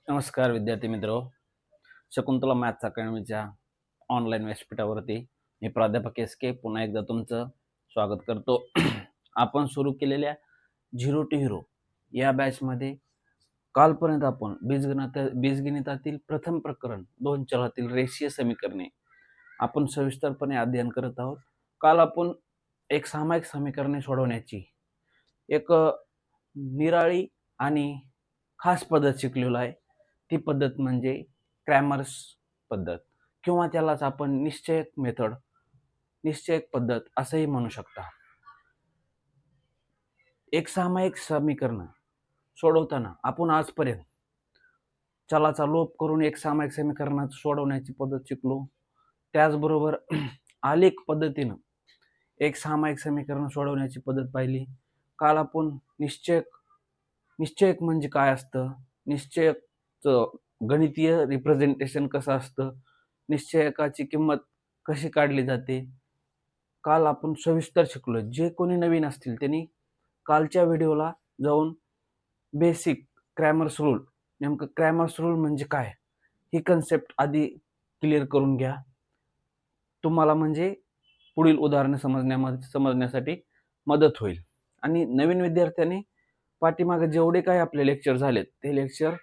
नमस्कार विद्यार्थी मित्र. शकुंतला मॅथ्स अकॅडमीच्या ऑनलाईन व्यासपीठावरती मी प्राध्यापक एस के पुन्हा एकदा तुमचं स्वागत करतो. आपण सुरू केलेल्या झिरो टू हिरो या बॅचमध्ये कालपर्यंत आपण बीजगणितातील प्रथम प्रकरण 2 चलातील रेषीय समीकरणे आपण सविस्तरपणे अध्ययन करत आहोत. काल आपण एक सामायिक समीकरणे सोडवण्याची एक निराळी आणि खास पद्धत शिकलेलो आहे. ती पद्धत म्हणजे क्रॅमर्स पद्धत किंवा त्यालाच आपण निश्चयक पद्धत असंही म्हणू शकता. एक सामायिक समीकरण सोडवताना आपण आजपर्यंत चलाचा लोप करून एक सामायिक समीकरणात सोडवण्याची पद्धत शिकलो. त्याचबरोबर आलेख पद्धतीनं एक सामायिक समीकरण सोडवण्याची पद्धत पाहिली. काल आपण निश्चयक म्हणजे काय असतं, निश्चयकचं गणितीय रिप्रेझेंटेशन कसं असतं, निश्चयकाची किंमत कशी काढली जाते, काल आपण सविस्तर शिकलो. जे कोणी नवीन असतील त्यांनी कालच्या व्हिडिओला जाऊन बेसिक क्रॅमर्स रूल, नेमकं क्रॅमर्स रूल म्हणजे काय ही कन्सेप्ट आधी क्लिअर करून घ्या. तुम्हाला म्हणजे पुढील उदाहरणं समजण्यासाठी मदत होईल. आणि नवीन विद्यार्थ्यांनी पाठीमागे जेवढे काही आपले लेक्चर झालेत ते लेक्चर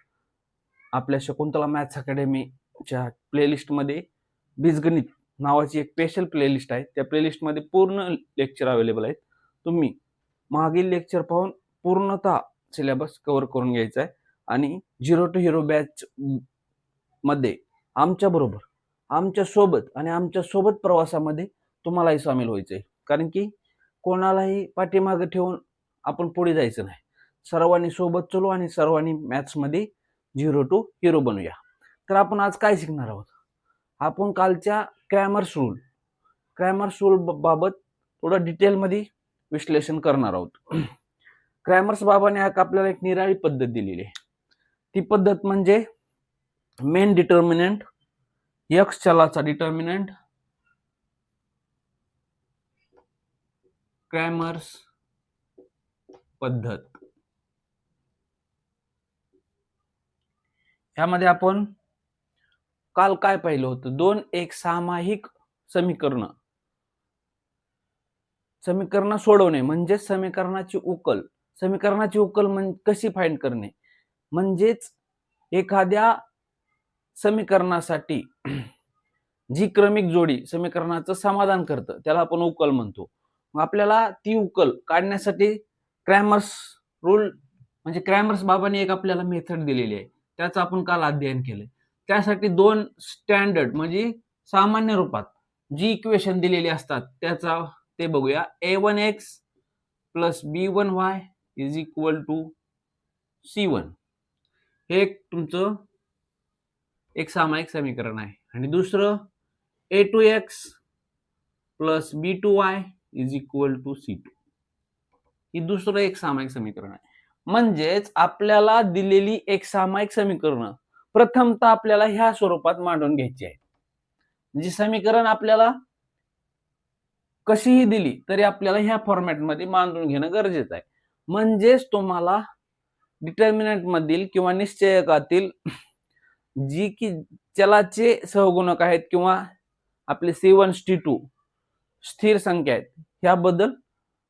आपल्या शकुंतला मॅथ्स अकॅडमीच्या प्लेलिस्टमध्ये बीजगणित नावाची एक स्पेशल प्लेलिस्ट आहे. त्या प्लेलिस्टमध्ये पूर्ण लेक्चर अवेलेबल आहेत. तुम्ही मागील लेक्चर पाहून पूर्णतः सिलेबस कव्हर करून घ्यायचा आहे. आणि झिरो टू हिरो बॅच मध्ये आमच्या सोबत प्रवासामध्ये तुम्हालाही सामील व्हायचं आहे. कारण की कोणालाही पाठीमागे ठेवून आपण पुढे जायचं नाही. सर्वांनी सोबत चलू आणि सर्वांनी मॅथ्समध्ये झिरो टू हिरो बनूया. तर आपण आज काय शिकणार आहोत, आपण कालच्या क्रॅमर्स रूल बाबत थोडं डिटेलमध्ये विश्लेषण करणार आहोत. क्रॅमर्स बाबाने आपल्याला एक निराळी पद्धत दिलेली आहे. ती पद्धत म्हणजे मेन डिटर्मिनंट, एक्स चलाचा डिटर्मिनंट, क्रॅमर्स पद्धत. यामध्ये आपण काल काय पाहिलं होतं, दोन एक सामायिक समीकरण सोडवणे म्हणजे समीकरणाची उकल कशी फाइंड करणे, म्हणजेच एखाद्या समीकरणासाठी जी क्रमिक जोडी समीकरणाचं समाधान करतं त्याला आपण उकल म्हणतो. मग आपल्याला ती उकल काढण्यासाठी क्रॅमर्स रूल म्हणजे क्रॅमर्स बाबांनी एक आपल्याला मेथड दिलेली आहे, त्याचं आपण काल अध्ययन केलं. त्यासाठी दोन स्टँडर्ड म्हणजे सामान्य रूपात जी इक्वेशन दिलेली असतात त्याचा ते बघूया. a1x + b1y = c1 हे तुमचं एक सामायिक समीकरण आहे. आणि दुसरं a2x + b2y = c2 ही दुसरं एक सामायिक समीकरण आहे. म्हणजेच आपल्याला दिलेली एक सामायिक समीकरण प्रथमतः आपल्याला ह्या स्वरूपात मांडून घ्यायची आहे. म्हणजे समीकरण आपल्याला कशीही दिली तरी आपल्याला ह्या फॉर्मॅटमध्ये मांडून घेणं गरजेचं आहे. म्हणजेच तुम्हाला डिटर्मिनंट मधील किंवा निश्चयकातील जी की चलाचे सहगुणक आहेत किंवा आपले C1 C2 स्थिर संख्या आहेत ह्याबद्दल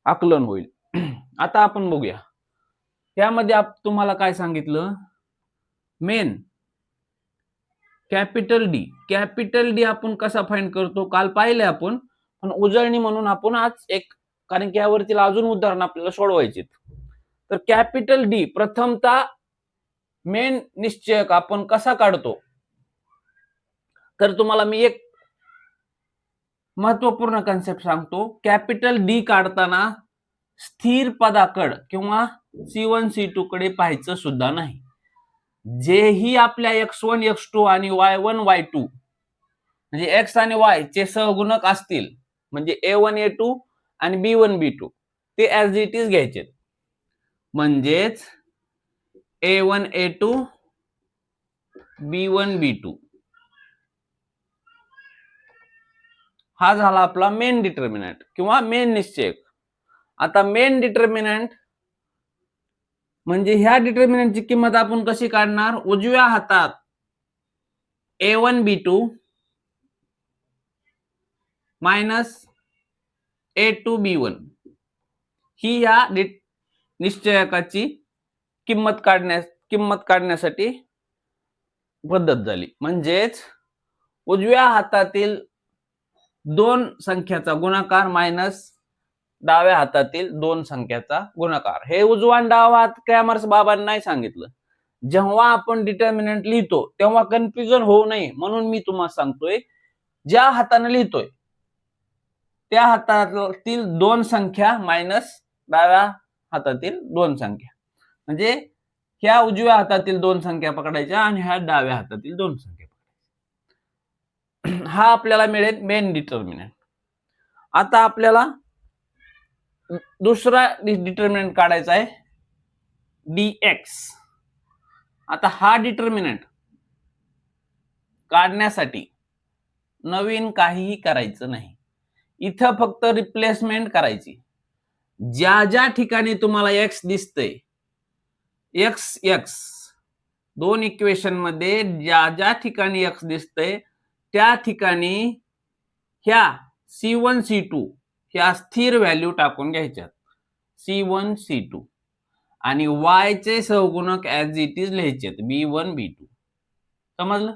आकलन होईल. आता आपण बघूया यामध्ये तुम्हाला काय सांगितलं. मेन कॅपिटल डी आपण कसा फाइंड करतो काल पाहिले आपण, पण उजळणी म्हणून आपण आज एक, कारण की यावरती अजून उदाहरण आपल्याला सोडवायचे. तर कॅपिटल डी प्रथमतः मेन निश्चयक आपण कसा काढतो, तर तुम्हाला मी एक महत्वपूर्ण कन्सेप्ट सांगतो. कॅपिटल डी काढताना स्थिर पदाकडे किंवा C1 C2 कडे पाहायचं सुद्धा नाही. जेही आपल्या x1 x2 आणि y1 y2 म्हणजे x आणि y चे सहगुणक असतील, म्हणजे a1 a2 आणि b1 b2 ते ऍज इट इज घ्यायचे. म्हणजेच a1 a2 b1 b2 हा झाला आपला मेन डिटर्मिनंट किंवा मेन निश्चयक. आता मेन डिटर्मिनंट म्हणजे ह्या डिटर्मिनंटची किंमत आपण कशी काढणार? उजव्या हातात A1B2 मायनस A2B1 ही या निश्चयकाची किंमत काढण्यासाठी पद्धत झाली. म्हणजेच उजव्या हातातील दोन संख्याचा गुणाकार मायनस डाव्या हातातील दोन संख्याचा गुणाकार. हे उजवा आणि डावा हात क्रॅमर्स बाबांनी नाही सांगितलं. जेव्हा आपण डिटर्मिनंट लिहितो तेव्हा कन्फ्युजन होऊ नये म्हणून मी तुम्हाला सांगतोय, ज्या हाताने लिहितोय त्या हातातील दोन संख्या मायनस डाव्या हातातील दोन संख्या, म्हणजे ह्या उजव्या हातातील दोन संख्या पकडायच्या आणि ह्या डाव्या हातातील दोन संख्या पकडायच्या. हा आपल्याला मिळेल मेन डिटर्मिनंट. आता आपल्याला दुसरा डिटर्मिनंट काढायचा आहे dx. आता हा डिटर्मिनंट काढण्यासाठी नवीन काहीही करायचं नाही. इथं फक्त रिप्लेसमेंट करायची. ज्या ज्या ठिकाणी तुम्हाला x दिसतंय, x दोन इक्वेशन मध्ये ज्या ज्या ठिकाणी x दिसतंय त्या ठिकाणी ह्या C1 C2 ह्या स्थिर व्हॅल्यू टाकून घ्यायच्यात. C1 C2 आणि y चे सहगुणक ऍज इट इज लिहायचे B1 B2. समजलं?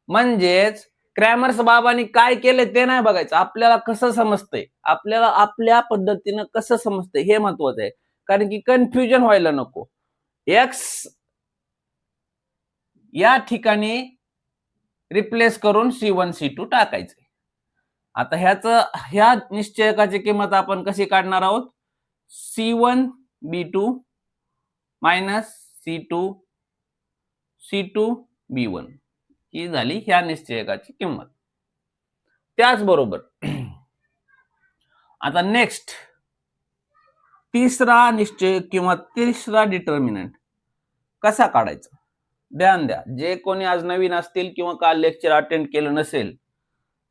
म्हणजेच क्रॅमर्स बाबांनी काय केले ते नाही बघायचं, आपल्याला कसं समजतंय, आपल्याला आपल्या पद्धतीनं कसं समजतंय हे महत्वाचं आहे. कारण की कन्फ्युजन व्हायला नको. x या ठिकाणी रिप्लेस करून C1 C2 टाकायचं. आता ह्या निश्चयकाची किंमत आपण कशी काढणार आहोत? C1 B2 minus C2 B1 ही झाली ह्या निश्चयकाची किंमत. त्याचबरोबर आता नेक्स्ट तिसरा निश्चय किंवा तिसरा डिटर्मिनंट कसा काढायचा? ध्यान द्या, जे कोणी आज नवीन असतील किंवा काल लेक्चर अटेंड केलं नसेल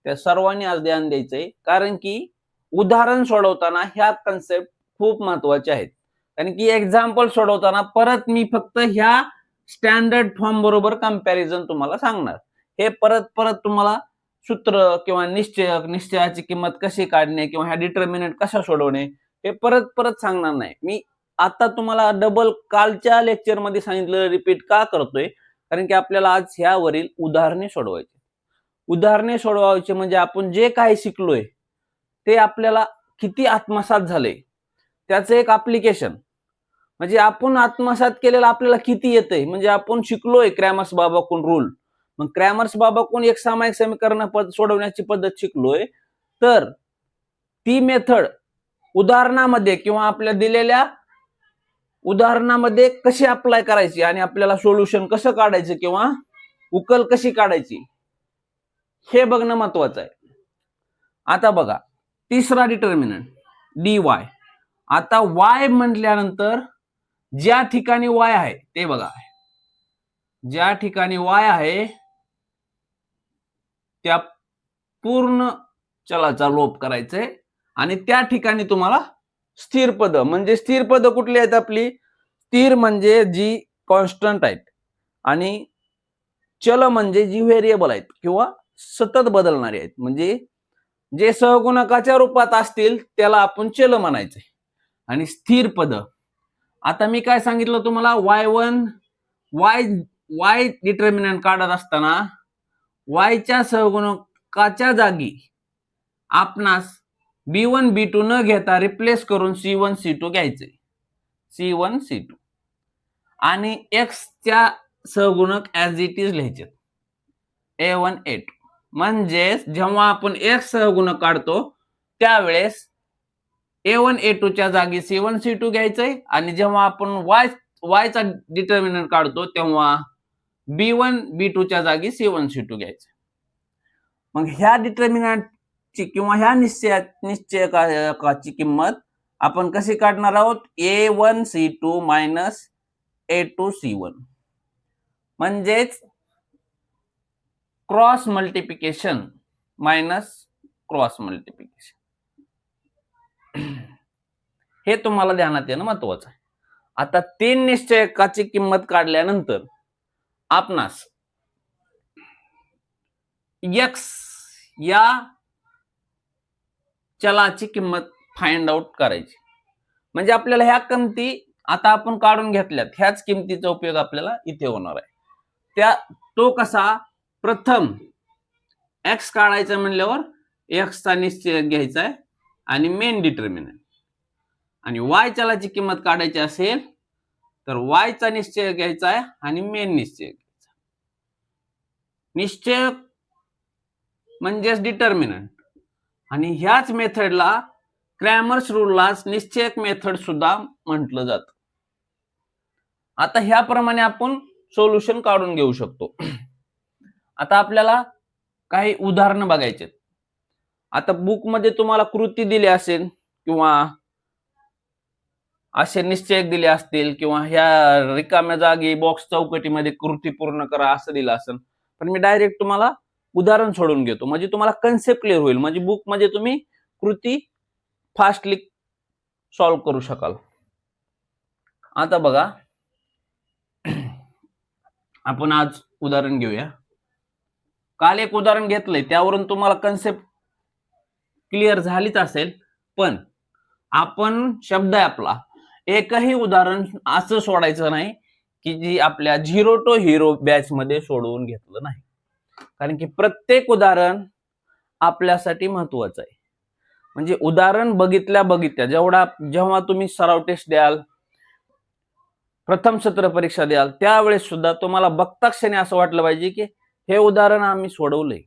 त्या सर्वांनी आज ध्यान द्यायचंय. कारण की उदाहरण सोडवताना ह्या कन्सेप्ट खूप महत्वाच्या आहेत. कारण की एक्झाम्पल सोडवताना परत मी फक्त ह्या स्टँडर्ड फॉर्म बरोबर कंपॅरिझन तुम्हाला सांगणार. हे परत तुम्हाला सूत्र किंवा निश्चयाची किंमत कशी काढणे किंवा ह्या डिटर्मिनंट कशा सोडवणे हे परत सांगणार नाही. मी आता तुम्हाला डबल कालच्या लेक्चर मध्ये सांगितलं रिपीट का करतोय? कारण की आपल्याला आज ह्यावरील उदाहरणे सोडवायची. उदाहरणे सोडवायचे म्हणजे आपण जे काही शिकलोय ते आपल्याला किती आत्मसात झाले त्याचं एक ऍप्लिकेशन. म्हणजे आपण आत्मसात केलेलं आपल्याला किती येतंय, म्हणजे आपण शिकलोय क्रॅमर्स बाबाकडून रूल. मग क्रॅमर्स बाबाकडून एक सामायिक समीकरण सोडवण्याची पद्धत शिकलोय, तर ती मेथड उदाहरणामध्ये किंवा आपल्या दिलेल्या उदाहरणामध्ये कशी अप्लाय करायची आणि आपल्याला सोल्युशन कसं काढायचं किंवा उकल कशी काढायची हे बघणं महत्वाचं आहे. आता बघा तिसरा डिटर्मिनंट dy. आता y म्हटल्यानंतर ज्या ठिकाणी y आहे ते बघा, ज्या ठिकाणी y आहे त्या पूर्ण चलाचा लोप करायचंय आणि त्या ठिकाणी तुम्हाला स्थिर पद, म्हणजे स्थिर पद कुठली आहेत आपली? स्थिर म्हणजे जी कॉन्स्टंट आहेत आणि चल म्हणजे जी व्हेरिएबल आहेत किंवा सतत बदलणारे आहेत. म्हणजे जे सहगुणकाच्या रूपात असतील त्याला आपण चल म्हणायचे आणि स्थिर पद. आता मी काय सांगितलं तुम्हाला? y डिटर्मिनंट काढत असताना y च्या सहगुणकाच्या जागी आपणास B1 B2 न घेता रिप्लेस करून C1 C2 घ्यायचे. C1 C2 आणि x च्या सहगुणक ऍज इट इज लिहायचे A1 A2. म्हणजे जेव्हा आपण x सहगुणक काढतो त्यावेळेस A1 A2 च्या जागी C1 C2 घ्यायचंय आणि जेव्हा आपण y चा डिटर्मिनंट काढतो तेव्हा B1 B2 च्या जागी C1 C2 घ्यायचं. मग ह्या डिटर्मिनंटची किंवा ह्या निश्चयकाची किंमत आपण कशी काढणार आहोत? A1 C2 minus A2 C1. म्हणजेच cross multiplication minus cross multiplication. हे तुम्हाला ध्यानात येणं महत्वाचं आहे. आता 3 निश्चयकाची किंमत काढल्यानंतर आपणास x या चलाची किंमत फाइंड आउट करायची. म्हणजे आपल्याला ह्या किमती आता आपण काढून घेतल्यात, ह्याच किमतीचा उपयोग आपल्याला इथे होणार आहे. तो कसा, प्रथम x काढायचा म्हणल्यावर x चा निश्चय घ्यायचा आहे आणि मेन डिटर्मिनंट, आणि y चलाची किंमत काढायची असेल तर y चा निश्चय घ्यायचा आहे आणि मेन निश्चय घ्यायचा. निश्चय म्हणजेच डिटर्मिनंट, आणि ह्याच मेथडला क्रॅमर्स रूलला निश्चयक मेथड सुद्धा म्हटलं जातं. आता ह्याप्रमाणे आपण सोल्युशन काढून घेऊ शकतो. आता आपल्याला काही उदाहरणं बघायचे. आता बुक मध्ये तुम्हाला कृती दिली असेल किंवा असे निश्चयक दिले असतील किंवा ह्या रिकाम्या जागी बॉक्स चौकटीमध्ये कृती पूर्ण करा असं दिलं असेल, पण मी डायरेक्ट तुम्हाला उदाहरण सोडून घेतो म्हणजे तुम्हाला कन्सेप्ट क्लिअर होईल. म्हणजे बुक मध्ये तुम्ही कृती फास्टली सॉल्व्ह करू शकाल. आता बघा, आपण आज उदाहरण घेऊया. काल एक उदाहरण घेतलंय त्यावरून तुम्हाला कन्सेप्ट क्लिअर झालीच असेल, पण आपण शब्द आहे आपला, एकही उदाहरण असं सोडायचं नाही की जी आपल्या 0 to हिरो बॅच मध्ये सोडवून घेतलं नाही. कारण की प्रत्येक उदाहरण आपल्यासाठी महत्वाचं आहे. म्हणजे उदाहरण बघितल्या जेव्हा तुम्ही सराव टेस्ट द्याल, प्रथम सत्र परीक्षा द्याल, त्यावेळेस सुद्धा तुम्हाला बघता क्षणी असं वाटलं पाहिजे की हे उदाहरण आम्ही सोडवलंय,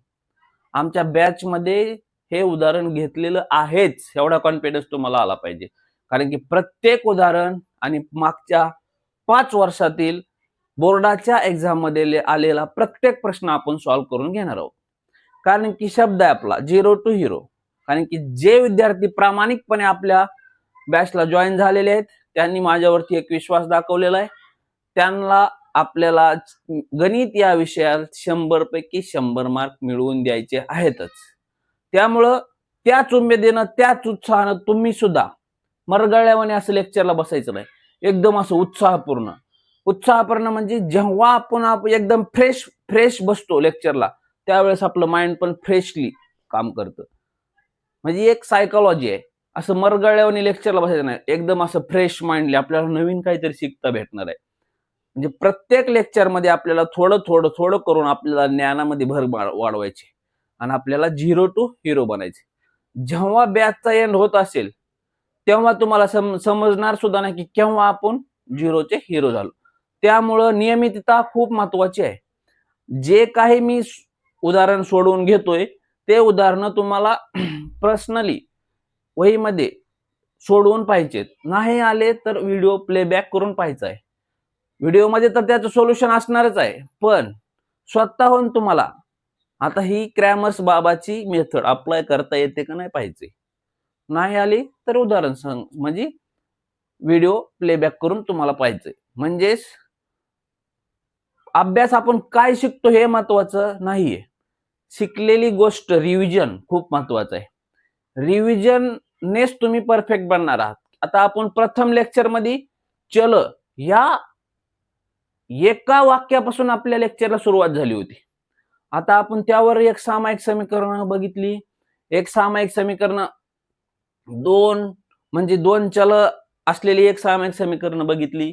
आमच्या बॅच मध्ये हे उदाहरण घेतलेलं आहेच, एवढा कॉन्फिडन्स तुम्हाला आला पाहिजे. कारण की प्रत्येक उदाहरण आणि मागच्या 5 वर्षातील बोर्डाच्या एक्झाम मध्ये आलेला प्रत्येक प्रश्न आपण सॉल्व्ह करून घेणार आहोत. कारण की शब्द आहे आपला 0 to हिरो. कारण की जे विद्यार्थी प्रामाणिकपणे आपल्या बॅचला जॉईन झालेले आहेत त्यांनी माझ्यावरती एक विश्वास दाखवलेला आहे. त्यांना आपल्याला गणित या विषयात 100 पैकी 100 मार्क मिळवून द्यायचे आहेतच. त्यामुळं त्याच उमेदीनं त्याच उत्साहानं तुम्ही सुद्धा मरगळल्यावाने असं लेक्चरला बसायचं नाही, एकदम असं उत्साहपूर्ण म्हणजे जेव्हा आपण एकदम फ्रेश बसतो लेक्चरला त्यावेळेस आपलं माइंड पण फ्रेशली काम करतं. म्हणजे एक सायकोलॉजी आहे, असं मरगळल्यावाने लेक्चरला बसायचं नाही, एकदम असं फ्रेश माइंडली आपल्याला नवीन काहीतरी शिकता भेटणार आहे. म्हणजे प्रत्येक लेक्चर मध्ये आपल्याला थोडं करून आपल्याला ज्ञानामध्ये भर वाढवायची आणि आपल्याला 0 to हिरो बनायचे. जेव्हा बॅचचा एंड होत असेल तेव्हा तुम्हाला समजणार सुद्धा नाही की केव्हा आपण 0चे हिरो झालो. त्यामुळं नियमितता खूप महत्वाची आहे. जे काही मी उदाहरण सोडवून घेतोय ते उदाहरण तुम्हाला पर्सनली वहीमध्ये सोडवून पाहिजेत. नाही आले तर व्हिडिओ प्लेबॅक करून पाहायचा आहे. व्हिडिओमध्ये तर त्याचं सोल्युशन असणारच आहे, पण स्वतःहून तुम्हाला आता ही क्रॅमर्स बाबाची मेथड अप्लाय करता येते का नाही पाहिजे. नाही आली तर उदाहरण सांग म्हणजे व्हिडिओ प्लेबॅक करून तुम्हाला पाहिजे. म्हणजेच अभ्यास आपण काय शिकतो हे महत्वाचं नाहीये, शिकलेली गोष्ट रिव्हिजन खूप महत्वाचं आहे. रिव्हिजननेच तुम्ही परफेक्ट बनणार आहात. आता आपण प्रथम लेक्चर मध्ये चल या एका वाक्यापासून आपल्या लेक्चरला सुरुवात झाली होती. आता आपण त्यावर एक सामायिक समीकरण बघितली, एक सामायिक समीकरण 2 म्हणजे 2 चल असलेली एक सामायिक समीकरण बघितली,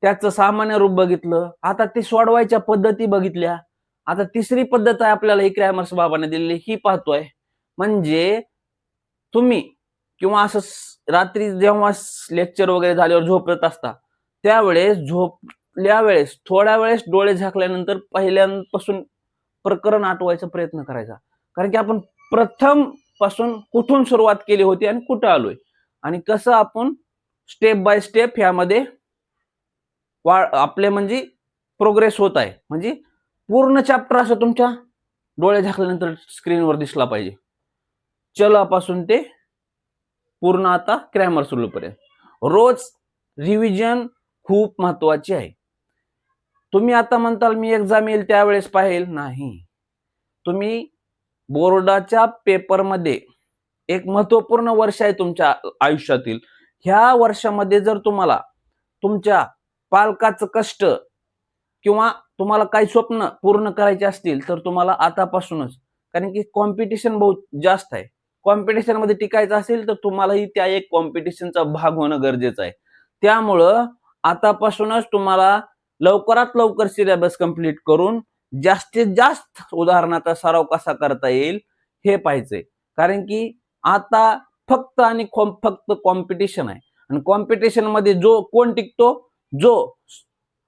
त्याचं सामान्य रूप बघितलं. आता ते सोडवायच्या पद्धती बघितल्या. आता तिसरी पद्धत आहे आपल्याला ही क्रॅमर्स बाबाने दिलेली, ही पाहतोय. म्हणजे तुम्ही किंवा असं रात्री जेव्हा लेक्चर वगैरे झाल्यावर झोपत असता त्यावेळेस झोपल्या वेळेस थोड्या वेळेस डोळे झाकल्यानंतर पहिल्यापासून प्रकरण आठवायचा प्रयत्न करायचा. कारण की आपण प्रथम पासून कुठून सुरुवात केली होती आणि कुठं आलोय आणि कसं आपण स्टेप बाय स्टेप ह्यामध्ये आपले म्हणजे प्रोग्रेस होत आहे. म्हणजे पूर्ण चॅप्टर असं तुमच्या डोळे झाकल्यानंतर स्क्रीनवर दिसला पाहिजे, चलापासून ते पूर्ण आता क्रॅमर्स रूल पर्यंत. रोज रिव्हिजन खूप महत्वाची आहे. तुम्ही आता म्हणताल मी एक्झाम येईल त्यावेळेस पाहिल, नाही. तुम्ही बोर्डाच्या पेपरमध्ये एक महत्वपूर्ण वर्ष आहे तुमच्या आयुष्यातील. ह्या वर्षामध्ये जर तुम्हाला तुमच्या पालकाचं कष्ट किंवा तुम्हाला काही स्वप्न पूर्ण करायचे असतील तर तुम्हाला आतापासूनच, कारण की कॉम्पिटिशन बहुत जास्त आहे, कॉम्पिटिशन मध्ये टिकायचं असेल तर तुम्हालाही त्या एक कॉम्पिटिशनचा भाग होणं गरजेचं आहे. त्यामुळं आतापासूनच तुम्हाला लवकरात लवकर सिलेबस कंप्लीट करून जास्तीत जास्त उदाहरणाचा सराव कसा करता येईल हे पाहिजे. कारण की आता फक्त आणि फक्त कॉम्पिटिशन आहे आणि कॉम्पिटिशन मध्ये जो कोण टिकतो, जो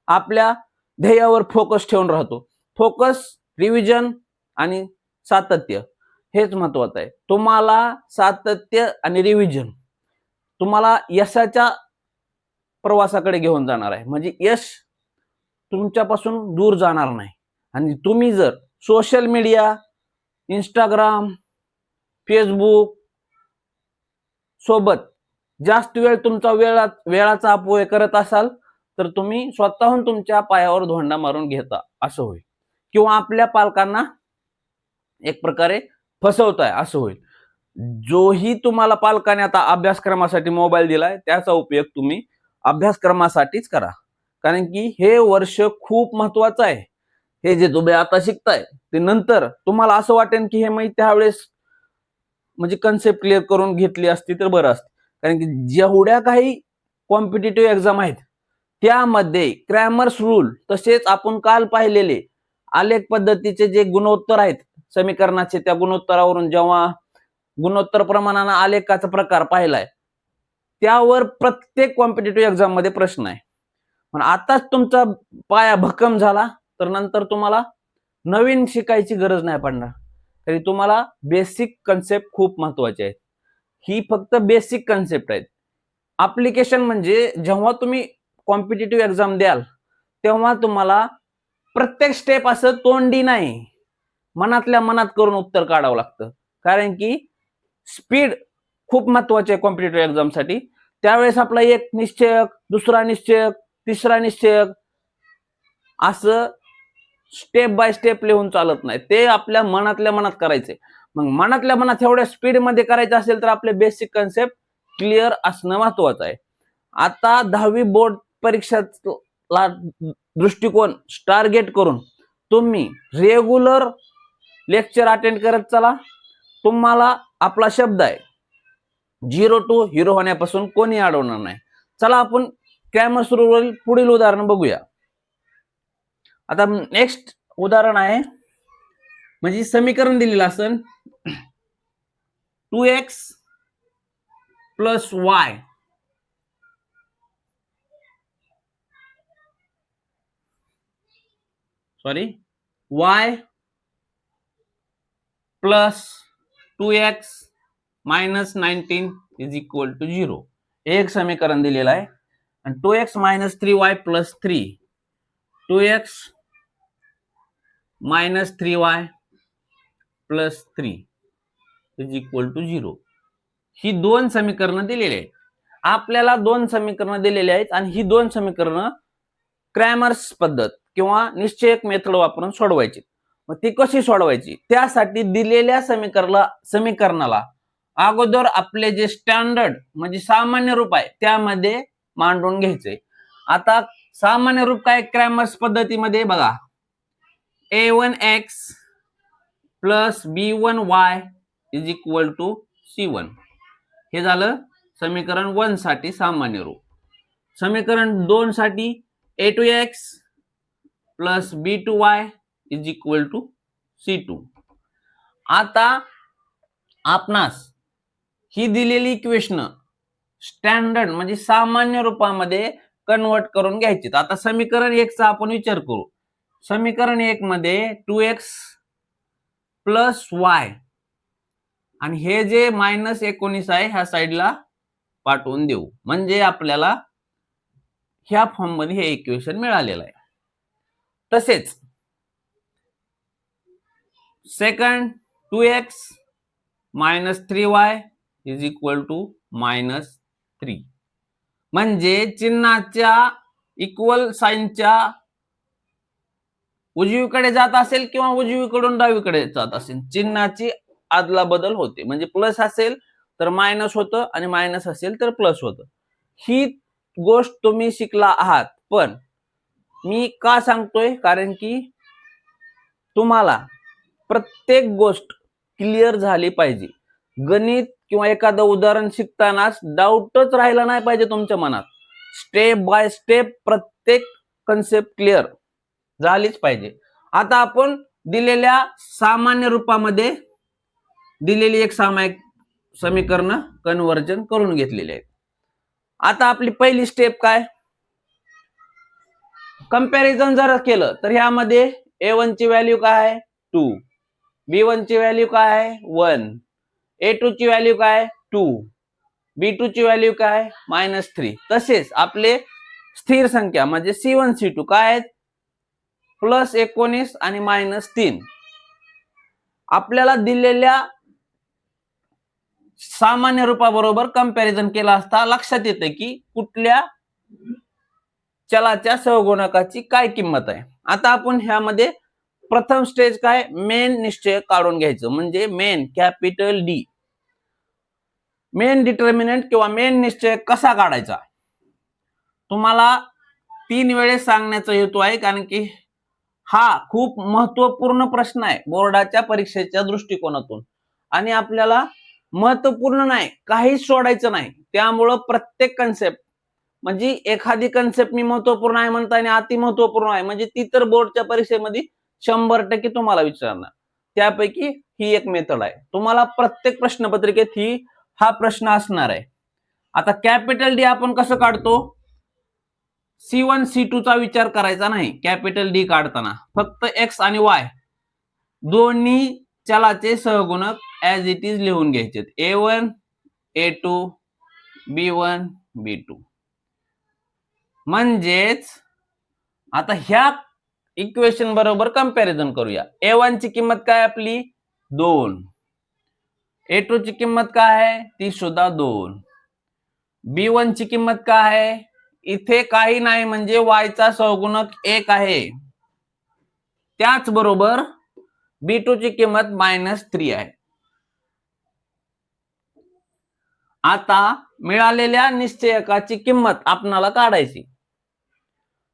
आपल्या ध्येयावर फोकस ठेवून राहतो. फोकस, रिव्हिजन आणि सातत्य हेच महत्वाचं आहे. तुम्हाला सातत्य आणि रिव्हिजन तुम्हाला यशाच्या प्रवासाकडे घेऊन जाणार आहे. म्हणजे यश तुमच्यापासून दूर जाणार नाही. आणि तुम्ही जर सोशल मीडिया, इंस्टाग्राम, फेसबुक सोबत जास्त वेळ तुमचा वेळाचा अपव्यय करत असाल तर तुम्ही स्वतःहून तुमच्या पायावर धोंडा मारून घेता असं होईल, किंवा आपल्या पालकांना एक प्रकारे फसवताय असं होईल. जोही तुम्हाला पालकाने आता अभ्यासक्रमासाठी मोबाईल दिलाय त्याचा उपयोग तुम्ही अभ्यासक्रमासाठीच करा. कारण की हे वर्ष खूप महत्वाचं आहे. हे जे तुम्ही आता शिकताय ते नंतर तुम्हाला असं वाटेल की हे मी त्यावेळेस म्हणजे कन्सेप्ट क्लिअर करून घेतली असती तर बरं असतं. कारण की जेवढ्या काही कॉम्पिटिटिव्ह एक्झाम आहेत त्यामध्ये क्रॅमर्स रूल तसेच आपण काल पाहिलेले आलेख पद्धतीचे जे गुणोत्तर आहेत समीकरणाचे, त्या गुणोत्तरावरून जेव्हा गुणोत्तर प्रमाणाने आलेखाचा प्रकार पाहिलाय त्यावर प्रत्येक कॉम्पिटिटिव्ह एक्झाम मध्ये प्रश्न आहे. पण आताच तुमचा पाया भक्कम झाला तर नंतर तुम्हाला नवीन शिकायची गरज नाही पडणार. तरी तुम्हाला बेसिक कन्सेप्ट खूप महत्वाचे आहेत. ही फक्त बेसिक कन्सेप्ट आहेत. ऍप्लिकेशन म्हणजे जेव्हा तुम्ही कॉम्पिटिटिव्ह एक्झाम द्याल तेव्हा तुम्हाला प्रत्येक स्टेप असं तोंडी नाही, मनातल्या मनात करून उत्तर काढावं लागतं. कारण की स्पीड खूप महत्वाची आहे कॉम्पिटिटिव्ह एक्झामसाठी. त्यावेळेस आपला एक निश्चयक, दुसरा निश्चयक, तिसरा निश्चयक असं स्टेप बाय स्टेप लिहून चालत नाही. ते आपल्या मनातल्या मनात करायचे. मग मनातल्या मनात एवढ्या स्पीड मध्ये करायचं असेल तर आपले बेसिक कन्सेप्ट क्लिअर असणं महत्वाचं आहे. आता 10वी बोर्ड परीक्षेला दृष्टिकोन टार्गेट करून तुम्ही रेग्युलर लेक्चर अटेंड करत चला. तुम्हाला आपला शब्द आहे 0 to हिरो होण्यापासून कोणी अडवणार नाही. चला आपण क्रॅमर्स रूलवरील पुढील उदाहरण बघूया. आता नेक्स्ट उदाहरण आहे, म्हणजे समीकरण दिलेलं असेल 2x plus y y plus 2x minus 19 is equal to 0 एक समीकरण दिलेलं आहे. आणि 2x minus 3y plus 3, 2x minus 3y plus 3 is equal to 0 ही दोन समीकरणं दिलेली आहेत. आपल्याला दोन समीकरणं दिलेली आहेत आणि ही दोन समीकरणं क्रॅमर्स पद्धत किंवा निश्चयक मेथड वापरून सोडवायची. मग ती कशी सोडवायची त्यासाठी दिलेल्या समीकरणाला अगोदर आपले जे स्टँडर्ड म्हणजे सामान्य रूप आहे त्यामध्ये मांडून घ्यायचे. आता सामान्य रूप काय क्रॅमर्स पद्धतीमध्ये बघा, a1x plus b1y is equal to c1 हे झालं समीकरण 1 साठी सामान्य रूप. समीकरण 2 साठी a2x plus b2y is equal to c2. आता आपणास ही दिलेली इक्वेशन स्टँडर्ड म्हणजे सामान्य रूपामध्ये कन्वर्ट करून घ्यायची. आता समीकरण 1 चा आपण विचार करू. समीकरण 1 मध्ये 2x प्लस y आणि हे जे मायनस 19 आहे ह्या साईडला पाठवून देऊ, म्हणजे आपल्याला ह्या फॉर्म मध्ये हे इक्वेशन मिळालेलं आहे. तसेच second 2x minus 3y is equal to minus 3, म्हणजे चिन्हाच्या इक्वल साइनच्या उजवीकडे जात असेल किंवा उजवीकडून डावीकडे जात असेल चिन्हाची आदला बदल होते. म्हणजे प्लस असेल तर मायनस होतं आणि मायनस असेल तर प्लस होतं. ही गोष्ट तुम्ही शिकला आहात, पण मी का सांगतोय, कारण की तुम्हाला प्रत्येक गोष्ट क्लिअर झाली पाहिजे. गणित किंवा एखादं उदाहरण शिकतानाच डाऊटच राहिला नाही पाहिजे तुमच्या मनात. स्टेप बाय स्टेप प्रत्येक कन्सेप्ट क्लिअर झालीच पाहिजे. आता आपण दिलेल्या सामान्य रूपामध्ये दिलेली एक सामायिक समीकरण कन्व्हर्जन करून घेतलेली आहे. आता आपली पहिली स्टेप काय, कंपॅरिझन जर केलं तर ह्यामध्ये A1 ची व्हॅल्यू काय आहे 2, B1 ची व्हॅल्यू काय आहे 1, A2 ची व्हॅल्यू काय 2, B2 ची व्हॅल्यू काय -3. तसेच आपले स्थिर संख्या म्हणजे C1 C2 काय आहेत +19 आणि -3. आपल्याला दिलेल्या सामान्य रूपाबरोबर कंपॅरिझन केला असता लक्षात येते की कुठल्या चलाच्या सहगुणकाची काय किंमत आहे. आता आपण ह्यामध्ये प्रथम स्टेज काय, मेन निश्चय काढून घ्यायचं, म्हणजे main capital D. Main determinant किंवा मेन निश्चय कसा काढायचा तुम्हाला 3 वेळेस सांगण्याचा हेतू आहे, कारण की हा खूप महत्वपूर्ण प्रश्न आहे बोर्डाच्या परीक्षेच्या दृष्टिकोनातून, आणि आपल्याला महत्वपूर्ण नाही काहीच सोडायचं नाही. त्यामुळं प्रत्येक कन्सेप्ट, म्हणजे एखादी कन्सेप्ट मी महत्वपूर्ण आहे म्हणता आणि अति महत्वपूर्ण आहे म्हणजे ती तर बोर्डच्या परीक्षेमध्ये 100% तुम्हाला विचारणार. त्यापैकी ही एक मेथड आहे. तुम्हाला प्रत्येक प्रश्नपत्रिकेत हा प्रश्न असणार आहे. आता कॅपिटल डी आपण कसं काढतो, C1 C2 चा विचार करायचा नाही कॅपिटल डी काढताना, फक्त एक्स आणि वाय दोन्ही चलाचे सहगुणक ऍज इट इज लिहून घ्यायचे. A1 A2 B1 B2. म्हणजेच आता ह्या इक्वेशन बरोबर कंपॅरिझन करूया. A1 ची किंमत काय आपली 2, A2 ची किंमत काय आहे ती सुद्धा 2, B1 ची किंमत काय आहे, इथे काही नाही म्हणजे y चा सहगुणक 1 आहे. त्याचबरोबर B2 ची किंमत -3 आहे. आता मिळालेल्या निश्चयकाची किंमत आपणाला काढायची.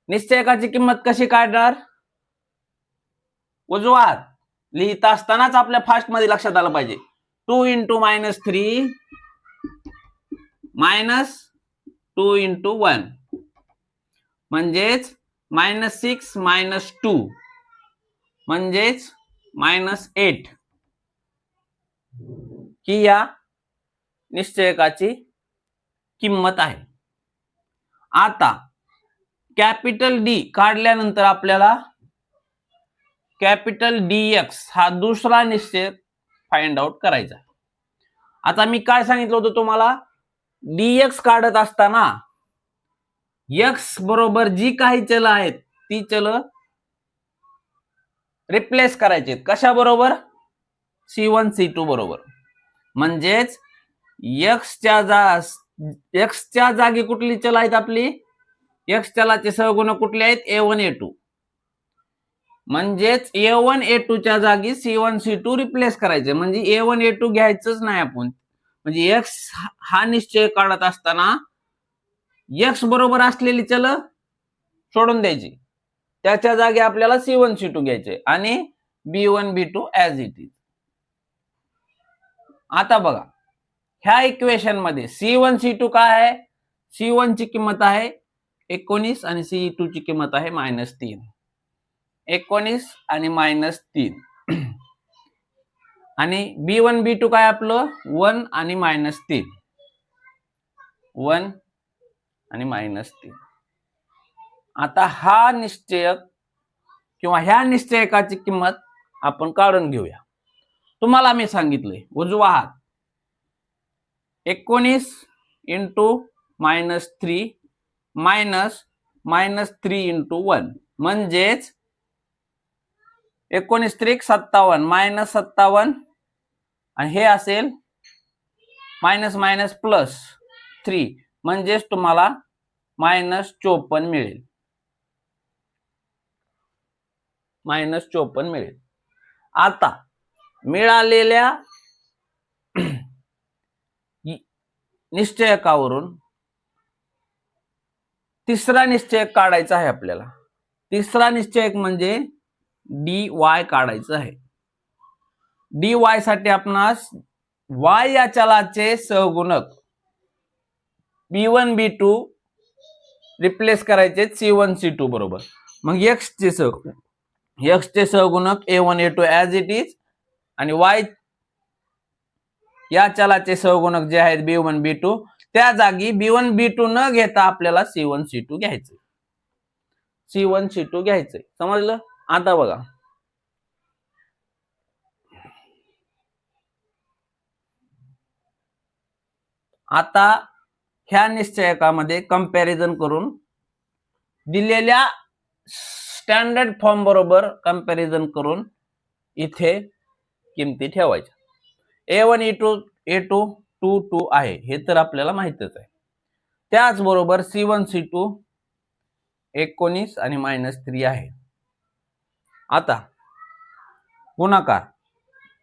निश्चयकाची किंमत कशी काढणार, उजवा लिहित असतानाच आपल्या फास्ट मध्ये लक्षात आलं पाहिजे. 2 × -3 -2 × 1 म्हणजेच -6 -2 म्हणजेच -8 ही या निश्चयकाची किंमत आहे. आता कॅपिटल डी काढल्यानंतर आपल्याला कॅपिटल डीएक्स हा दुसरा निश्चय फाइंड आउट करायचा. आता मी काय सांगितलं होतं तुम्हाला, डीएक्स काढत असताना एक्स बरोबर जी काही चल आहेत ती चल रिप्लेस करायचे. कशा बरोबर, C1 C2 बरोबर. म्हणजेच एक्सच्या जागी कुठली चल आहेत आपली, एक्स चलाचे सहगुणक कुठले आहेत A1 A2. म्हणजेच A1 A2 च्या जागी C1 C2 रिप्लेस करायचे, म्हणजे A1 A2 घ्यायचंच नाही आपण. म्हणजे एक्स हा निश्चय काढत असताना एक्स बरोबर असलेली चल सोडून द्यायची, त्याच्या जागी आपल्याला C1 C2 घ्यायचे आणि B1 B2 as it is. आता बघा ह्या इक्वेशन मध्ये C1 C2 काय आहे, C1 ची किंमत आहे 19 आणि C2 ची किंमत आहे -3. 19 आणि -3 आणि B1 B2 काय आपलं 1 आणि -3, 1 आणि -3. आता हा निश्चयक किंवा ह्या निश्चयकाची किंमत आपण काढून घेऊया. तुम्हाला मी सांगितलंय उजवा हात 19 × -3 -3 × 1 म्हणजेच 19 त्रिक 57 -57 आणि हे असेल -3 म्हणजेच तुम्हाला -54 मिळेल. -54 मिळेल. आता मिळालेल्या निश्चयकावरून तिसरा निश्चयक काढायचा आहे आपल्याला. तिसरा निश्चयक म्हणजे dy काढायचं आहे. dy साठी आपणास y या चलाचे सहगुणक b1 b2 रिप्लेस करायचे c1 c2 बरोबर. मग x चे सहगुणक a1 a2 as it is आणि y या चलाचे सहगुणक जे आहेत b1 b2 त्या जागी b1 b2 न घेता आपल्याला c1 c2 घ्यायचे. c1 c2 घ्यायचंय. समजलं? आता बघा, आता ह्या निश्चयकामध्ये कंपॅरिझन करून दिलेल्या स्टँडर्ड फॉर्म बरोबर कंपॅरिझन करून इथे किमती ठेवायच्या. a1 e2 a2 2 2 आहे हे तर आपल्याला माहितच आहे. त्याचबरोबर c1 c2 19 आणि -3 आहे. आता गुणाकार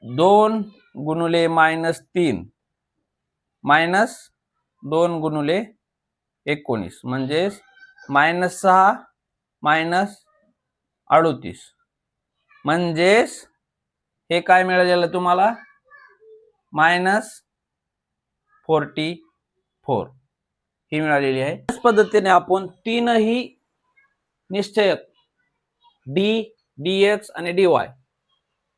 2 गुणुले -3 -2 गुणुले 19 म्हणजे -6 -38 म्हणजेच हे काय मिळालेलं तुम्हाला -44 ही मिळालेली आहे. त्याच पद्धतीने आपण तीनही निश्चयक d dx आणि dy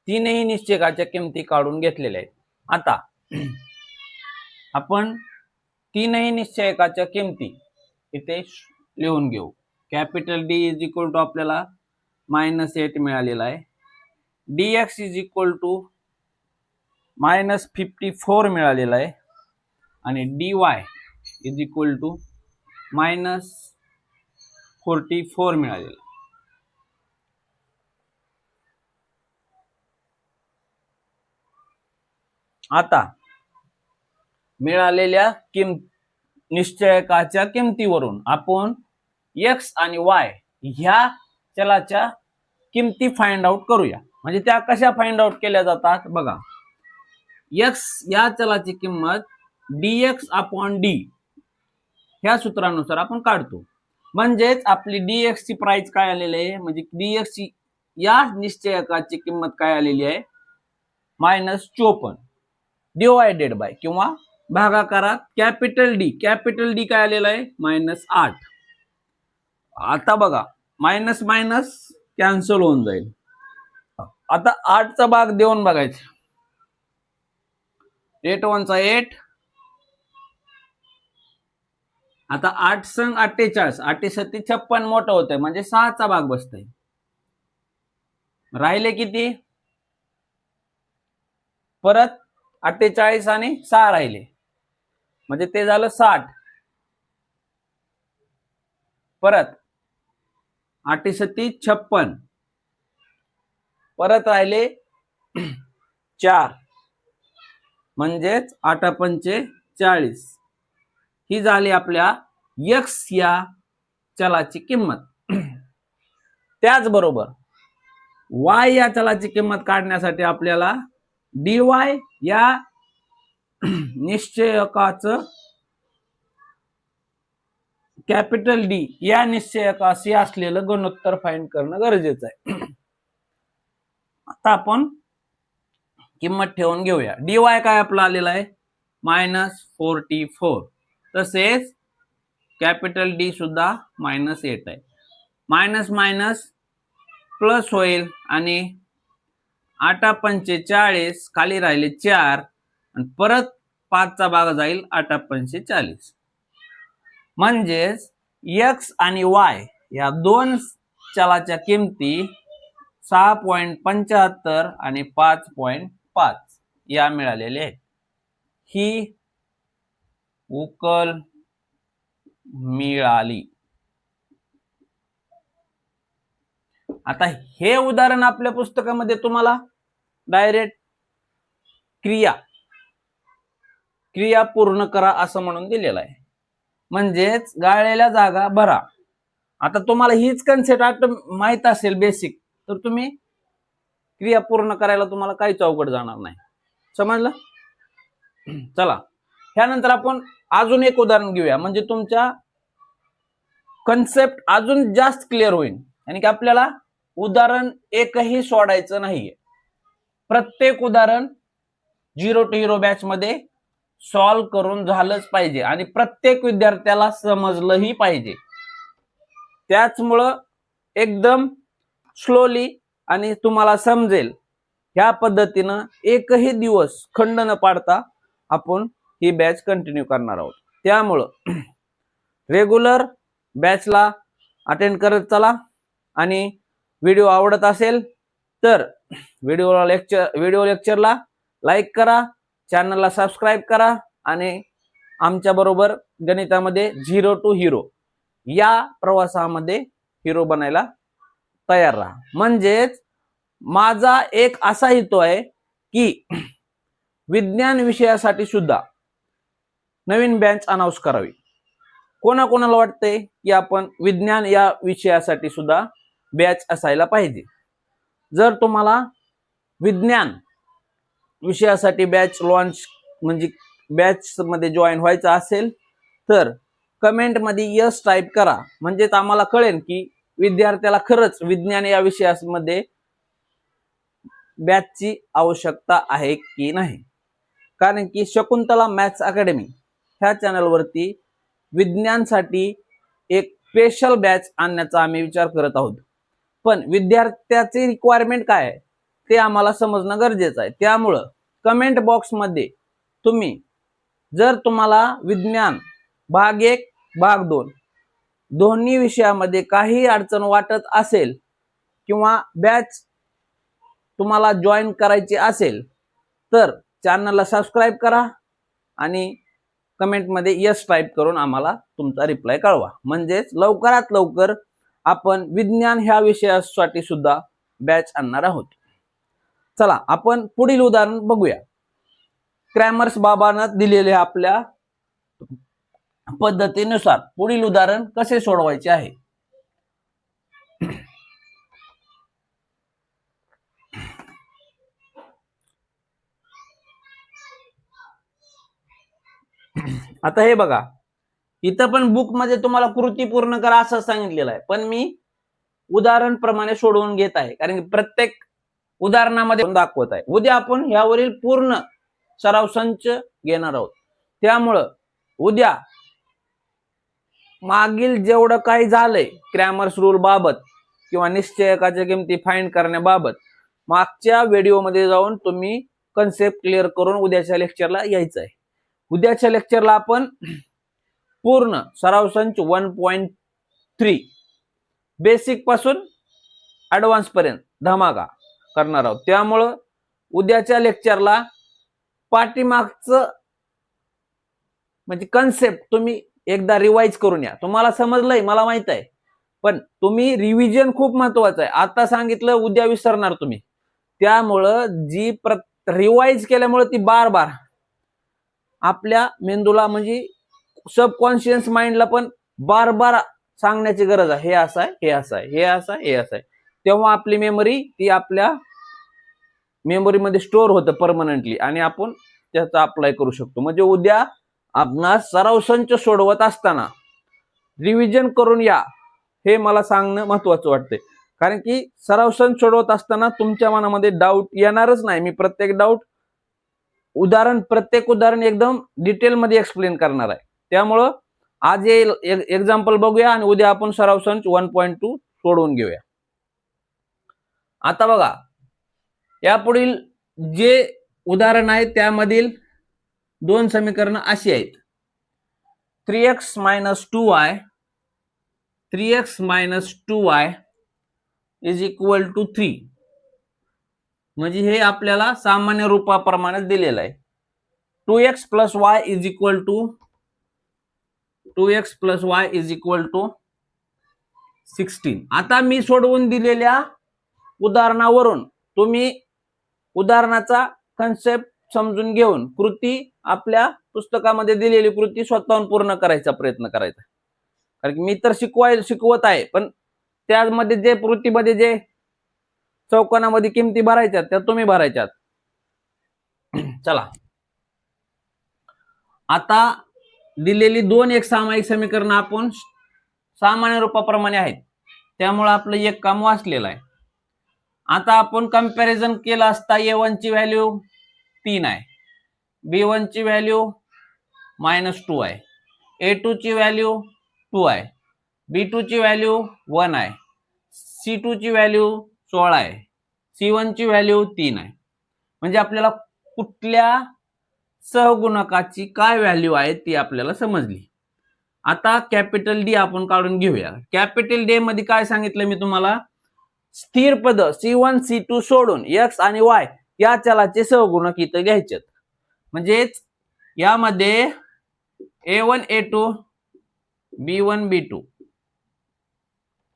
तीनही निश्चयकाच्या किमती काढून घेतलेल्या आहेत. आता आपण तीनही निश्चयकाच्या किमती इथे लिहून घेऊ. Capital D is equal to आपल्याला -8 मिळालेला आहे. dx इज इक्वल टू -54 मिळालेला आहे आणि dy इज इक्वल टू -44 मिळालेला. आता मिळालेल्या निश्चयकाच्या किमतीवरून आपण x आणि y ह्या चलाच्या किमती फाइंड आउट करूया. म्हणजे त्या कशा फाइंड आउट केल्या जातात बघा. x या चलाची किंमत dx अपॉन d ह्या सूत्रानुसार आपण काढतो. म्हणजेच आपली dx ची प्राइस काय आलेली आहे, म्हणजे dx ची या निश्चयकाची किंमत काय आलेली आहे -54 डिवायडेड बाय किंवा भागाकारात कॅपिटल D काय आलेला आहे -8. आता बघा मायनस मायनस कॅन्सल होऊन जाईल. आता 8 चा भाग देऊन बघायचा. 8 1 चा 8. आता 8 संग 48 8 7 56 मोठं होतंय म्हणजे 6 चा भाग बसतोय. राहिले किती परत 48 आणि 6 राहिले म्हणजे ते झालं 60. परत 8 7 56 परत राहिले 4 म्हणजेच 8 पंचे 40 ही झाली आपल्या x या चलाची किंमत. त्याचबरोबर y या चलाची किंमत काढण्यासाठी आपल्याला dy या निश्चयकाचं कॅपिटल D या निश्चयकाशी असलेलं गुणोत्तर फाइंड करणं गरजेचं आहे. आता आपण किंमत ठेवून घेऊया. dy काय आपला आलेला आहे -44. तसेच कॅपिटल D सुद्धा -8 आहे. मायनस मायनस प्लस होईल आणि 8 पंचे 40 खाली राहिले 4 आणि परत 5 चा भाग जाईल 8 पंचे 40 म्हणजेच x आणि y या दोन चलाच्या किमती 6.75 आणि 5.5 या मिळालेल्या आहेत. ही उकल मिळाली. आता हे उदाहरण आपल्या पुस्तकामध्ये तुम्हाला डायरेक्ट क्रिया पूर्ण करा असं म्हणून दिलेलं आहे. म्हणजेच गाळलेल्या जागा भरा. आता तुम्हाला हीच कन्सेप्ट माहित असेल बेसिक तर तुम्ही क्रिया पूर्ण करायला तुम्हाला काहीच अवघड जाणार नाही. समजलं? चला ह्यानंतर आपण अजून एक उदाहरण घेऊया म्हणजे तुमच्या कन्सेप्ट अजून जास्त क्लिअर होईल आणि की आपल्याला उदाहरण एकही सोडायचं नाहीये. प्रत्येक उदाहरण झिरो टू हिरो बॅच मध्ये सॉल्व्ह करून झालंच पाहिजे आणि प्रत्येक विद्यार्थ्याला समजलंही पाहिजे. त्याचमुळं एकदम स्लोली आणि तुम्हाला समजेल ह्या पद्धतीनं एकही दिवस खंड न पाडता आपण ही बॅच कंटिन्यू करणार आहोत. त्यामुळं रेग्युलर बॅचला अटेंड करत चला आणि व्हिडिओ आवडत असेल तर व्हिडिओ लेक्चरला लाईक करा, चॅनलला सबस्क्राईब करा आणि आमच्या बरोबर गणितामध्ये झिरो टू हिरो या प्रवासामध्ये हिरो बनायला तयार राहा. म्हणजेच माझा एक असा हेतू आहे की विज्ञान विषयासाठी सुद्धा नवीन बॅच अनाउन्स करावी. कोणाकोणाला वाटतंय की आपण विज्ञान या विषयासाठी सुद्धा बॅच असायला पाहिजे. जर तुम्हाला विज्ञान विषयासाठी बॅच लॉन्च म्हणजे बॅच मध्ये जॉईन व्हायचं असेल तर कमेंट मध्ये यस टाईप करा. म्हणजेच आम्हाला कळेल की विद्यार्थ्याला खरंच विज्ञान या विषयामध्ये बॅचची आवश्यकता आहे की नाही. कारण की शकुंतला मॅथ्स अकॅडमी ह्या चॅनलवरती विज्ञानसाठी एक स्पेशल बॅच आणण्याचा आम्ही विचार करत आहोत. पण विद्यार्थ्याची रिक्वायरमेंट काय आहे ते आम्हाला समजणं गरजेचं आहे. त्यामुळं कमेंट बॉक्समध्ये तुम्ही जर तुम्हाला विज्ञान भाग 1 भाग 2 दोन्ही विषयामध्ये काही अडचण वाटत असेल किंवा बॅच तुम्हाला जॉईन करायची असेल तर चॅनलला सबस्क्राईब करा आणि कमेंटमध्ये यस टाईप करून आम्हाला तुमचा रिप्लाय कळवा. म्हणजेच लवकरात लवकर आपण विज्ञान ह्या विषयासाठी सुद्धा बॅच आणणार आहोत. चला आपण पुढील उदाहरण बघूया. क्रॅमर्स बाबानं दिलेल्या आपल्या पद्धतीनुसार पुढील उदाहरण कसे सोडवायचे आहे. आता हे बघा, इथं पण बुक मध्ये तुम्हाला कृती पूर्ण करा असं सांगितलेलं आहे, पण मी उदाहरण प्रमाणे सोडवून घेत आहे कारण की प्रत्येक उदाहरणामध्ये दाखवत आहे. उद्या आपण यावरील पूर्ण सराव संच घेणार आहोत. त्यामुळं उद्या मागील जेवढं काही झालंय क्रॅमर्स रूल बाबत किंवा निश्चयकाच्या किमती फाइंड करण्याबाबत मागच्या व्हिडिओमध्ये जाऊन तुम्ही कन्सेप्ट क्लिअर करून उद्याच्या लेक्चरला यायचं आहे. उद्याच्या लेक्चरला आपण पूर्ण सराव संच 1.3 बेसिक पासून ऍडव्हान्स पर्यंत धमाका करणार आहोत. त्यामुळं उद्याच्या लेक्चरला पाठीमागचं म्हणजे कन्सेप्ट तुम्ही एकदा रिवाइज करून या. तुम्हाला समजलंय मला माहित आहे, पण तुम्ही रिव्हिजन खूप महत्वाचं आहे. आता सांगितलं उद्या विसरणार तुम्ही. त्यामुळं जी रिवाइज केल्यामुळे ती बार बार आपल्या मेंदूला म्हणजे सबकॉन्शियस माइंडला पण बार बार सांगण्याची गरज आहे. हे असं आहे, हे असं आहे, हे असं आहे, हे असं आहे. तेव्हा आपली मेमरी ती आपल्या मेमरीमध्ये स्टोअर होतं परमनंटली आणि आपण त्याचा अप्लाय करू शकतो. म्हणजे उद्या आपणास सराव संच सोडवत असताना रिव्हिजन करून या हे मला सांगणं महत्वाचं वाटतंय. कारण की सराव संच सोडवत असताना तुमच्या मनामध्ये डाऊट येणारच नाही. मी प्रत्येक उदाहरण एकदम डिटेलमध्ये एक्सप्लेन करणार आहे. त्यामुळं आज हे एक्झाम्पल बघूया आणि उद्या आपण सराव संच 1.2 सोडवून घेऊया. आता बघा, यापुढील जे उदाहरण आहे त्यामधील दोन समीकरणं अशी आहेत. 3x - 2y is equal to 3. म्हणजे हे आपल्याला सामान्य रूपाप्रमाणे दिलेलं आहे. 2x + y is equal to 16. आता मी सोडवून दिलेल्या उदाहरणावरून तुम्ही उदाहरणाचा कन्सेप्ट समजून घेऊन कृती आपल्या पुस्तकामध्ये दिलेली कृती स्वतःहून पूर्ण करायचा प्रयत्न करायचा. कारण की मी तर शिकवत आहे, पण त्यामध्ये जे कृतीमध्ये जे चौकोनामध्ये किमती भरायच्या त्या तुम्ही भरायच्यात. चला आता दिलेली दोन एक सामायिक समीकरण आपण सामान्य रूपाप्रमाणे आहेत, त्यामुळे आपलं एक काम वाचलेलं आहे. आता आपण कंपॅरिझन केलं असता A1 ची व्हॅल्यू 3 आहे, B1 ची व्हॅल्यू -2 आहे, A2 ची व्हॅल्यू 2 आहे, B2 ची व्हॅल्यू 1 आहे, C2 ची व्हॅल्यू 16 आहे, C1 ची व्हॅल्यू 3 आहे. म्हणजे आपल्याला कुठल्या सहगुणकाची काय व्हॅल्यू आहे ती आपल्याला समजली. आता कॅपिटल डी आपण काढून घेऊया. कॅपिटल डी मध्ये काय सांगितलं मी तुम्हाला, स्थिर पद C1 C2 सोडून x आणि y या चलाचे सहगुणक इथं घ्यायचे. म्हणजेच यामध्ये A1 A2 B1 B2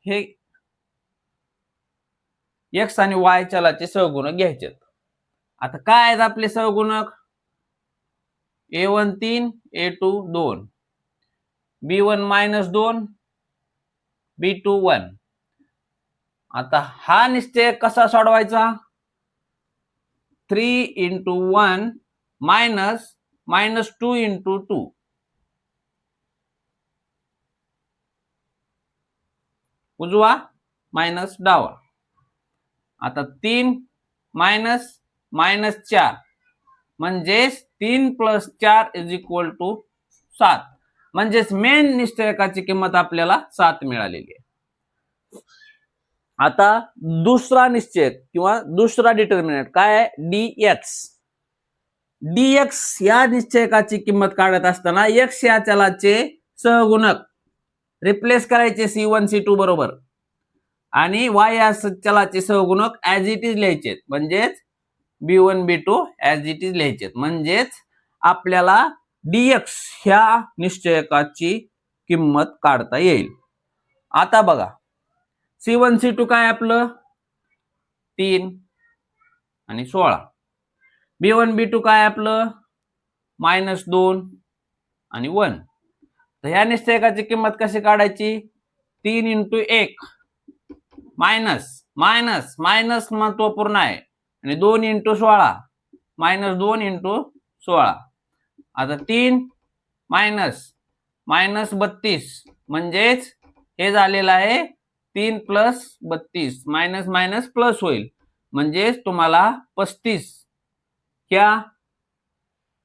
हे x आणि y चलाचे सहगुणक घ्यायचे. आता काय आहेत आपले सहगुणक, A1 3 A2 2 B1 -2 B2 1. आता हा निश्चय कसा सोडवायचा, 3 × 1 -2 × 2 उजवा मायनस डावा. आता 3 -4 म्हणजेच 3 + 4 = 7. म्हणजेच मेन निश्चयकाची किंमत आपल्याला 7 मिळालेली आहे. आता दुसरा निश्चय किंवा दुसरा डिटर्मिनंट काय आहे, dx. dx या निश्चयकाची किंमत काढत असताना x या चलाचे सहगुणक रिप्लेस करायचे C1 C2 बरोबर आणि y या चलाचे सहगुणक ऍज इट इज लिहायचे. म्हणजेच B1 B2 as it is लिहायचे. म्हणजेच आपल्याला dx ह्या निश्चयकाची किंमत काढता येईल. आता बघा, C1 C2 काय आपलं 3 आणि 16, B1 B2 काय आपलं -2 आणि 1. तर ह्या निश्चयकाची किंमत कशी काढायची, 3 × 1 मायनस महत्वपूर्ण आहे आणि 2 × 16 -2 × 16. आता 3 -32 म्हणजेच हे झालेलं आहे 3 + 32 मायनस प्लस होईल. म्हणजेच तुम्हाला 35 ह्या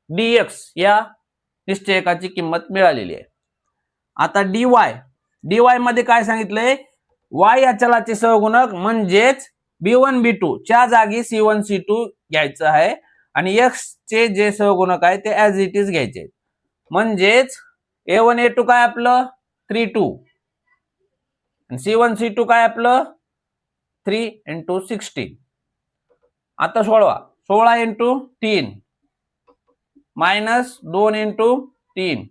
dx या निश्चयकाची किंमत मिळालेली आहे. आता dy मध्ये काय सांगितलंय, y या चलाचे सहगुणक म्हणजेच B1 B2 च्या जागी C1 C2 घ्यायचं आहे आणि x चे जे सहगुणक आहे ते ऍज इट इज घ्यायचे. म्हणजेच A1 A2 काय आपलं 3 2 आणि C1 C2 काय आपलं 3 × 16. आता 16 × 3 -2 × 3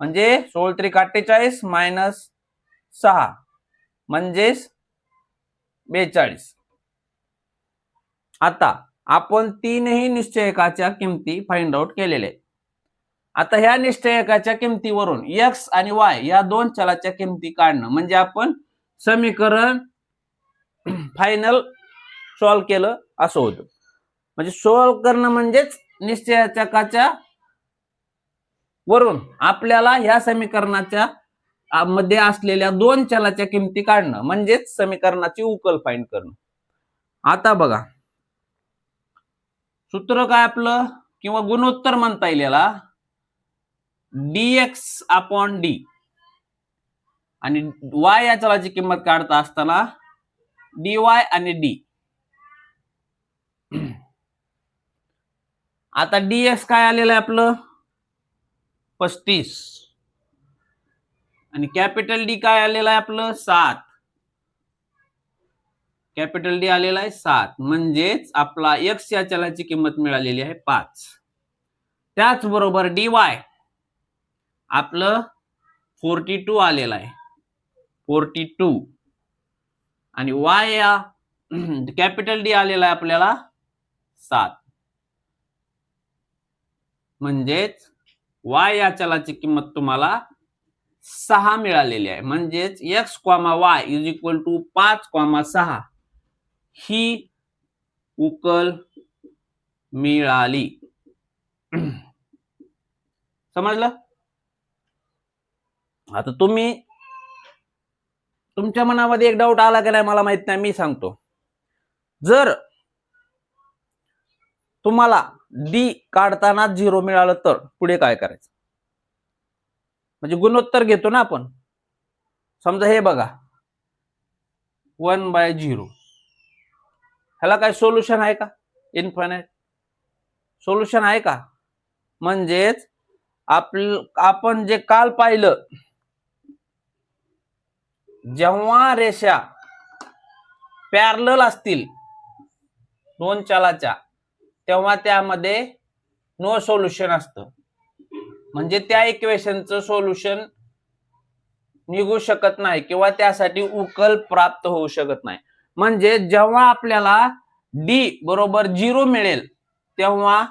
म्हणजे 16 × 48 -6 म्हणजेच 42. आता आपण तीनही निश्चयकाच्या किमती फाइंड आउट केलेल्या आहेत. आता ह्या निश्चयकाच्या किमतीवरून x आणि y या दोन चलाच्या किमती काढणं म्हणजे आपण समीकरण फायनल सॉल्व केलं असं होतं. म्हणजे सॉल्व करणं म्हणजेच निश्चयकाच्या वरून आपल्याला ह्या समीकरणाच्या मध्ये असलेल्या दोन चलाच्या किमती काढणं म्हणजेच समीकरणाची उकल फाइंड करणं. आता बघा, सूत्र काय आपलं किंवा गुणोत्तर म्हणता येईल याला, dx/d आणि y या चलाची किंमत काढता असताना dy आणि d. आता dx काय आलेलं आहे आपलं 35 आणि कॅपिटल डी काय आलेलं आहे आपलं 7. कॅपिटल डी आलेला आहे 7 म्हणजेच आपला x या चलाची किंमत मिळालेली आहे 5. त्याचबरोबर dy आपलं 42 आलेलं आहे 42 आणि y या कॅपिटल डी आलेला आहे आपल्याला 7. म्हणजेच y या चलाची किंमत तुम्हाला 6 मिळालेली आहे. म्हणजेच x, y = 5, 6 ही उकल मिळाली. समजलं? आता तुम्ही तुमच्या मनामध्ये एक डाऊट आला की नाही मला माहित नाही, मी सांगतो. जर तुम्हाला डी काढताना 0 मिळालं तर पुढे काय करायचं? म्हणजे गुणोत्तर घेतो ना आपण. समजा हे बघा 1/0, ह्याला काय सोल्युशन आहे का? इन्फायनाइट सोल्युशन आहे का? म्हणजेच आपण जे काल पाहिलं, जेव्हा रेषा पॅरलल असतील दोन चलाच्या, तेव्हा त्यामध्ये नो सोल्युशन असतं. म्हणजे त्या इक्वेशनचं सोल्युशन निघू शकत नाही किंवा त्यासाठी उकल प्राप्त होऊ शकत नाही. म्हणजे जेव्हा आपल्याला डी बरोबर 0 मिळेल तेव्हा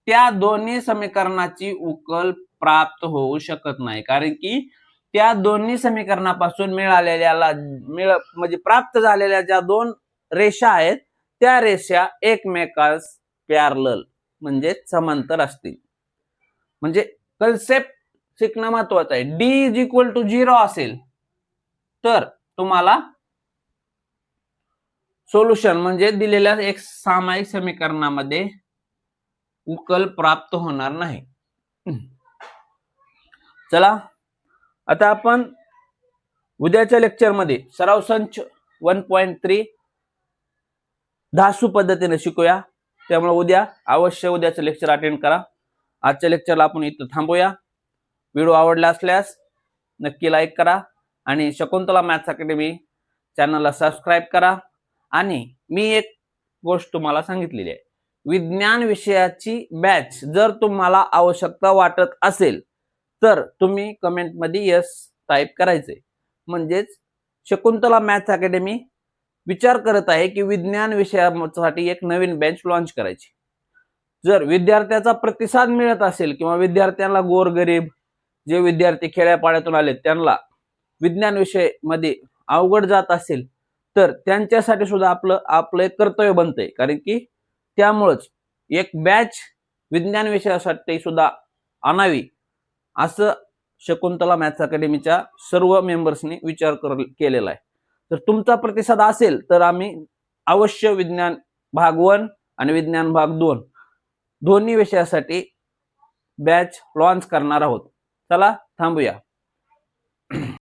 त्या दोन्ही समीकरणाची उकल प्राप्त होऊ शकत नाही, कारण की त्या दोन्ही समीकरणापासून म्हणजे प्राप्त झालेल्या ज्या दोन रेषा आहेत त्या रेषा एकमेकास पॅरलल म्हणजे समांतर असतील. म्हणजे कन्सेप्ट शिकणं महत्वाचं आहे. डी इज इक्वल टू 0 असेल तर तुम्हाला सोल्युशन म्हणजे दिलेल्या एक सामायिक समीकरणामध्ये उकल प्राप्त होणार नाही. चला आता आपण उद्याच्या लेक्चरमध्ये सराव संच 1.3 धासू पद्धतीने शिकूया. त्यामुळे उद्याचं लेक्चर अटेंड करा. आजच्या लेक्चरला आपण इथं थांबूया. व्हिडिओ आवडला असल्यास नक्की लाईक करा आणि शकुंतला मॅथ्स अकॅडमी चॅनलला सबस्क्राईब करा. आणि मी एक गोष्ट तुम्हाला सांगितलेली आहे, विज्ञान विषयाची बॅच जर तुम्हाला आवश्यकता वाटत असेल तर तुम्ही कमेंटमध्ये यस टाईप करायचे. म्हणजेच शकुंतला मॅथ्स अकॅडमी विचार करत आहे की विज्ञान विषयासाठी एक नवीन बॅच लॉन्च करायची. जर विद्यार्थ्याचा प्रतिसाद मिळत असेल किंवा विद्यार्थ्यांना गोरगरीब जे विद्यार्थी खेड्यापाड्यातून आले त्यांना विज्ञान विषय मध्ये अवघड जात असेल तर त्यांच्यासाठी सुद्धा आपलं एक कर्तव्य बनतंय, कारण की त्यामुळेच एक बॅच विज्ञान विषयासाठी सुद्धा आणावी असं शकुंतला मॅथ्स अकॅडमीच्या सर्व मेंबर्सनी विचार केलेला आहे. तर तुमचा प्रतिसाद असेल तर आम्ही अवश्य विज्ञान भाग 1 आणि विज्ञान भाग 2 दोन्ही विषयासाठी बॅच लॉन्च करणार आहोत. चला थांबूया.